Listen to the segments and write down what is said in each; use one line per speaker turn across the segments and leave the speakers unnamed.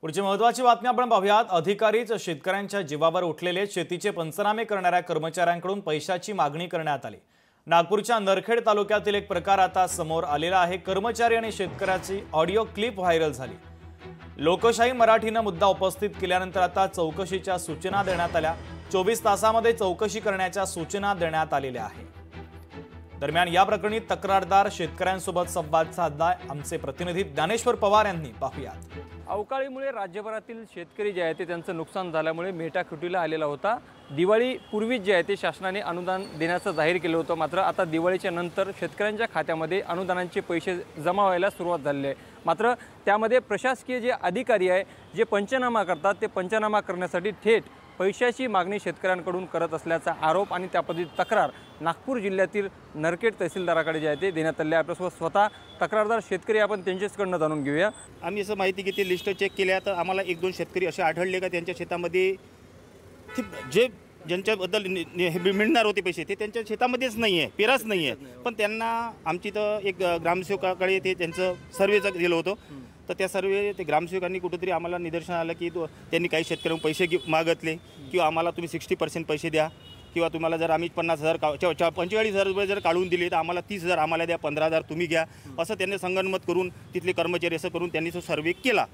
पुढची महत्त्वाची बातमी आपण पाहूयात। अधिकारीच शेतकऱ्यांच्या जीवावर उठलेले शेतीचे पंचनामे करणाऱ्या कर्मचाऱ्यांकडून पैशाची मागणी करण्यात आली। नागपूरच्या नरखेड तालुक्यातील एक प्रकार आता समोर आलेला आहे। कर्मचारी आणि शेतकऱ्याची ऑडिओ क्लिप व्हायरल झाली। लोकशाही मराठीने मुद्दा उपस्थित केल्यानंतर आता चौकशीच्या सूचना देण्यात आल्या। 24 तासांमध्ये चौकशी करण्याच्या सूचना देण्यात आलेल्या आहेत। दरम्यान या प्रकरणी तक्रारदार शेतकऱ्यांसोबत संवाद साधलाय आमचे प्रतिनिधी ज्ञानेश्वर पवार यांनी। पाहूयात।
अवकाळीमुळे राज्यभरातील शेतकरी जे आहे ते त्यांचं नुकसान झाल्यामुळे मेटाकुटीला आलेला होता। दिवाळी पूर्वी जे आहे ते शासनाने अनुदान देण्याचं जाहीर केलं होतं, मात्र आता दिवाळीच्या नंतर शेतकऱ्यांच्या खात्यामध्ये अनुदानांचे पैसे जमा व्हायला सुरुवात झाली आहे। मात्र त्यामध्ये प्रशासकीय जे अधिकारी आहे जे पंचनामा करतात ते पंचनामा करण्यासाठी थेट पैशाची मागणी शेतकऱ्यांकडून करत असल्याचा आरोप आणि त्या पद्धती तक्रार नागपूर जिल्ह्यातील नरखेड तहसीलदाराकडे जे आहे ते देण्यात आले। आपल्यासोबत स्वतः तक्रारदार शेतकरी आपण त्यांच्याकडून जाणून घेऊया।
आम्ही असं माहिती की ते लिस्ट चेक केल्या तर आम्हाला 1-2 शेतकरी असे आढळले का त्यांच्या शेतामध्ये जे ज्यांच्याबद्दल मिळणार होते पैसे ते त्यांच्या शेतामध्येच नाही आहे, पेराच नाही आहे। पण त्यांना आमची तर एक ग्रामसेवकाकडे ते त्यांचं सर्वेचं गेलं होतं, तर त्या सर्वे ते ग्रामसेवकांनी कुठेतरी आम्हाला निदर्शन आलं की त्यांनी काही शेतकऱ्यांना पैसे मागितले किंवा आम्हाला तुम्ही 60% पैसे द्या किंवा तुम्हाला जर आम्ही 50,000 45,000 रुपये जर काढून दिले तर आम्हाला 30,000 आम्हाला द्या, 15,000 तुम्ही घ्या, असं त्यांनी संगनमत करून तिथले कर्मचारी असं करून त्यांनी तो सर्वे केला।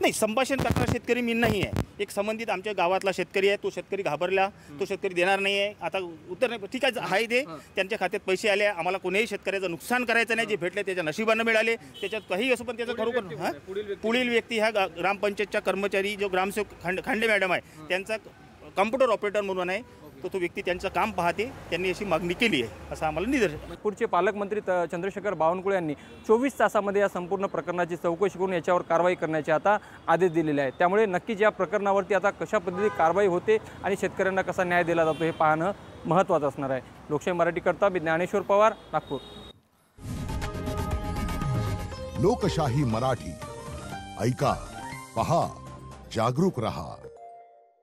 नाही, संभाषण करणारा शेतकरी मी नाही आहे। एक संबंधित आमच्या गावातला शेतकरी आहे, तो शेतकरी घाबरला, तो शेतकरी देणार नाही आहे। आता उत्तर नाही, ठीक आहे ते त्यांच्या खात्यात पैसे आले, आम्हाला कोणीही शेतकऱ्याचं नुकसान करायचं नाही, जे भेटले त्याच्या नशिबानं मिळाले, त्याच्यात काही असो। पण त्याचं खरोखर पुढील व्यक्ती ह्या ग्रामपंचायतच्या कर्मचारी जो ग्रामसेवक खांडे मॅडम आहे त्यांचा कॉम्प्युटर ऑपरेटर म्हणून आहे, तो व्यक्ती त्यांचं काम पाहते, त्यांनी अशी मागणी केली आहे असं आम्हाला निदर्शन।
नागपूरचे पालकमंत्री चंद्रशेखर बावनकुळे यांनी 24 तासामध्ये या संपूर्ण प्रकरणाची चौकशी करून याच्यावर कारवाई करण्याचे आता आदेश दिलेले आहेत। त्यामुळे नक्कीच या प्रकरणावरती आता कशा पद्धतीने कारवाई होते आणि शेतकऱ्यांना कसा न्याय दिला जातो हे पाहणं महत्त्वाचं असणार आहे। लोकशाही मराठी करता मी ज्ञानेश्वर पवार, नागपूर।
लोकशाही मराठी ऐका, पहा, जागरूक रहा।